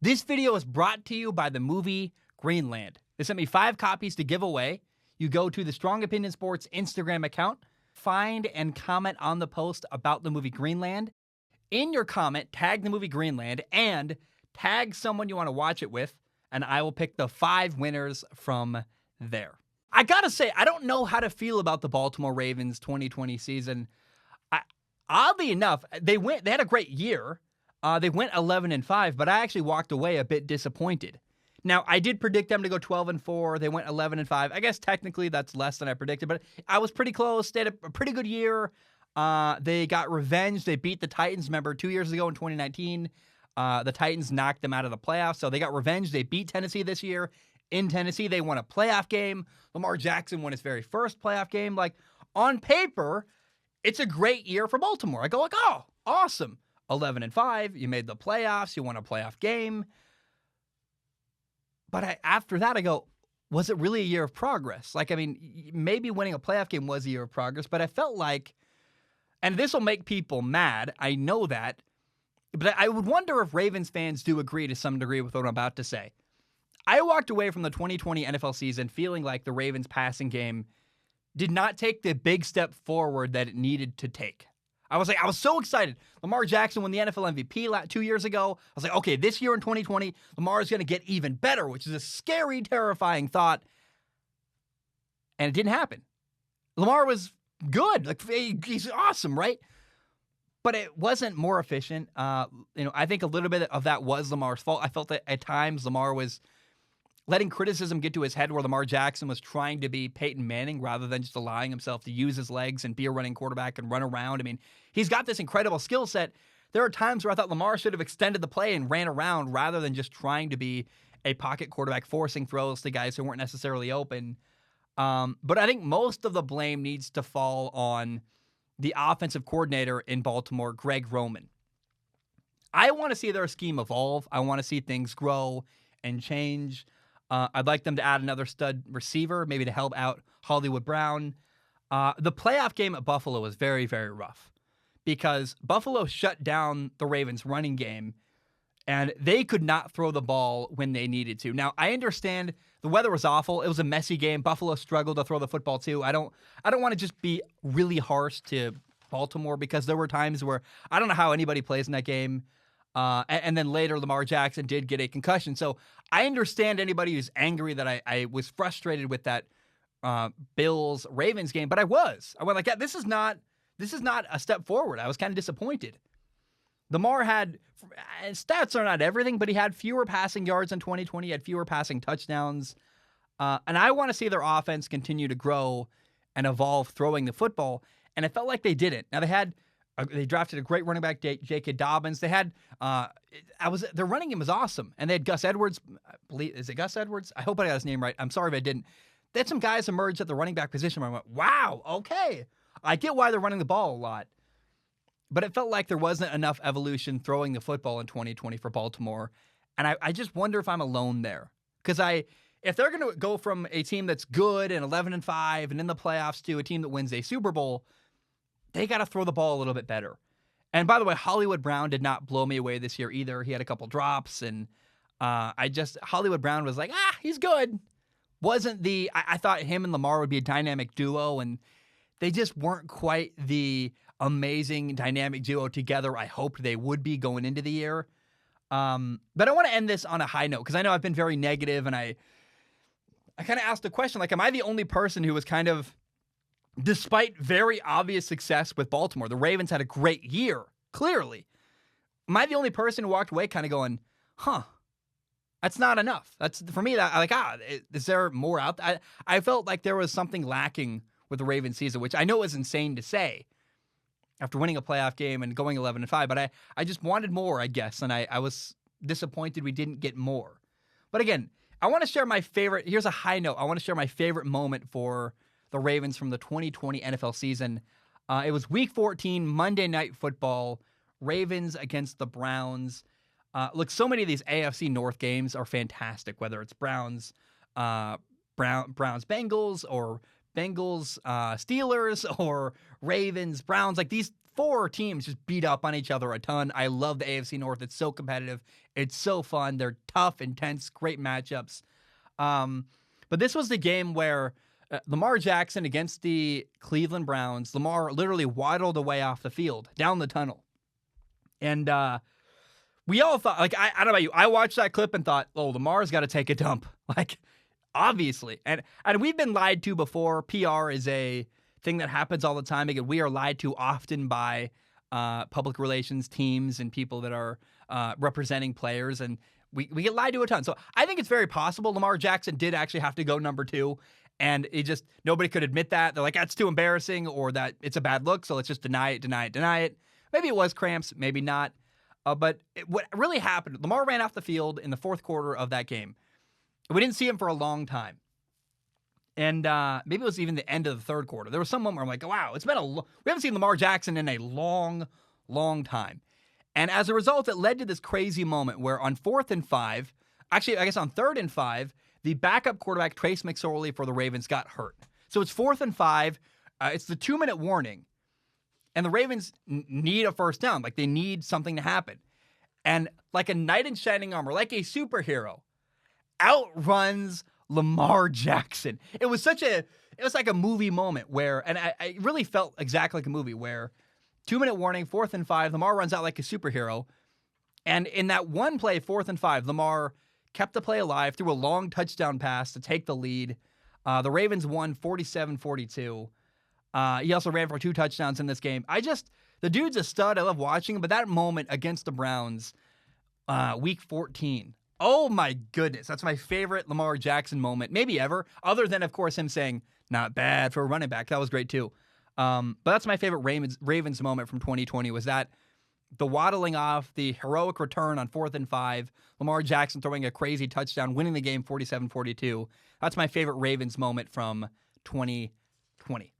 This video is brought to you by the movie Greenland. They sent me 5 copies to give away. You go to the Strong Opinion Sports Instagram account, find and comment on the post about the movie Greenland. In your comment, tag the movie Greenland and tag someone you want to watch it with, and I will pick the 5 winners from there. I gotta say, I don't know how to feel about the Baltimore Ravens 2020 season. Oddly enough, they had a great year. They went 11-5, but I actually walked away a bit disappointed. Now, I did predict them to go 12-4. They went 11-5. I guess technically that's less than I predicted, but I was pretty close. They had a pretty good year. They got revenge. They beat the Titans. Remember, 2 years ago in 2019, the Titans knocked them out of the playoffs, so they got revenge. They beat Tennessee this year. In Tennessee, they won a playoff game. Lamar Jackson won his very first playoff game. Like, on paper, it's a great year for Baltimore. I go like, oh, awesome. 11-5, you made the playoffs, you won a playoff game. But after that, I go, was it really a year of progress? Like, I mean, maybe winning a playoff game was a year of progress, but I felt like, and this will make people mad, I know that, but I would wonder if Ravens fans do agree to some degree with what I'm about to say. I walked away from the 2020 NFL season feeling like the Ravens passing game did not take the big step forward that it needed to take. I was so excited. Lamar Jackson won the NFL MVP 2 years ago. I was like, okay, this year in 2020, Lamar is going to get even better, which is a scary, terrifying thought. And it didn't happen. Lamar was good. Like, he's awesome, right? But it wasn't more efficient. I think a little bit of that was Lamar's fault. I felt that at times Lamar was letting criticism get to his head where Lamar Jackson was trying to be Peyton Manning rather than just allowing himself to use his legs and be a running quarterback and run around. I mean, he's got this incredible skill set. There are times where I thought Lamar should have extended the play and ran around rather than just trying to be a pocket quarterback, forcing throws to guys who weren't necessarily open. But I think most of the blame needs to fall on the offensive coordinator in Baltimore, Greg Roman. I want to see their scheme evolve. I want to see things grow and change. I'd like them to add another stud receiver, maybe to help out Hollywood Brown. The playoff game at Buffalo was very, very rough because Buffalo shut down the Ravens' running game, and they could not throw the ball when they needed to. Now, I understand the weather was awful. It was a messy game. Buffalo struggled to throw the football too. I don't want to just be really harsh to Baltimore because there were times where I don't know how anybody plays in that game. And then later, Lamar Jackson did get a concussion. So I understand anybody who's angry that I was frustrated with that Bills-Ravens game, but I went like, yeah, this is not a step forward. I was kind of disappointed. Lamar had, stats are not everything, but he had fewer passing yards in 2020, he had fewer passing touchdowns. And I want to see their offense continue to grow and evolve throwing the football. And it felt like they didn't. Now they drafted a great running back, J.K. Dobbins. They had, their running game was awesome. And they had Gus Edwards. Is it Gus Edwards? I hope I got his name right. I'm sorry if I didn't. They had some guys emerge at the running back position where I went, wow, okay. I get why they're running the ball a lot. But it felt like there wasn't enough evolution throwing the football in 2020 for Baltimore. And I just wonder if I'm alone there. Because if they're going to go from a team that's good and 11-5 and in the playoffs to a team that wins a Super Bowl, they got to throw the ball a little bit better. And by the way, Hollywood Brown did not blow me away this year either. He had a couple drops, and Hollywood Brown was like, he's good. I thought him and Lamar would be a dynamic duo, and they just weren't quite the amazing dynamic duo together I hoped they would be going into the year. But I want to end this on a high note, because I know I've been very negative, and I kind of asked the question, like, am I the only person who was kind of, despite very obvious success with Baltimore, the Ravens had a great year, clearly. Am I the only person who walked away kind of going, that's not enough? That's, for me, is there more out there? I felt like there was something lacking with the Ravens season, which I know is insane to say after winning a playoff game and going 11-5, but I just wanted more, I guess, and I was disappointed we didn't get more. But again, I want to share my favorite, here's a high note, I want to share my favorite moment for the Ravens from the 2020 NFL season. It was Week 14, Monday Night Football, Ravens against the Browns. Look, so many of these AFC North games are fantastic, whether it's Browns Bengals or Bengals Steelers or Ravens Browns. Like, these four teams just beat up on each other a ton. I love the AFC North. It's so competitive. It's so fun. They're tough, intense, great matchups. But this was the game where Lamar Jackson against the Cleveland Browns, Lamar literally waddled away off the field, down the tunnel. And we all thought, like, I don't know about you, I watched that clip and thought, oh, Lamar's got to take a dump. Like, obviously. And we've been lied to before. PR is a thing that happens all the time. Again, we are lied to often by public relations teams and people that are representing players, and we get lied to a ton. So I think it's very possible Lamar Jackson did actually have to go number 2, and nobody could admit that. They're like, that's too embarrassing, or that it's a bad look, so let's just deny it. Maybe it was cramps, maybe not. But what really happened, Lamar ran off the field in the fourth quarter of that game. We didn't see him for a long time. And maybe it was even the end of the third quarter. There was some moment where I'm like, wow, we haven't seen Lamar Jackson in a long, long time. And as a result, it led to this crazy moment where on 4th and 5, actually, I guess on 3rd and 5, the backup quarterback, Trace McSorley for the Ravens, got hurt. So it's 4th and 5. It's the 2-minute warning. And the Ravens need a first down. Like, they need something to happen. And like a knight in shining armor, like a superhero, outruns Lamar Jackson. It was like a movie moment where, and I really felt exactly like a movie where 2-minute warning, 4th and 5, Lamar runs out like a superhero. And in that one play, 4th and 5, Lamar kept the play alive, threw a long touchdown pass to take the lead. The Ravens won 47-42. He also ran for 2 touchdowns in this game. The dude's a stud. I love watching him. But that moment against the Browns, week 14, oh my goodness. That's my favorite Lamar Jackson moment, maybe ever, other than, of course, him saying, not bad for a running back. That was great too. But that's my favorite Ravens moment from 2020 was that the waddling off, the heroic return on 4th and 5, Lamar Jackson throwing a crazy touchdown, winning the game 47-42. That's my favorite Ravens moment from 2020.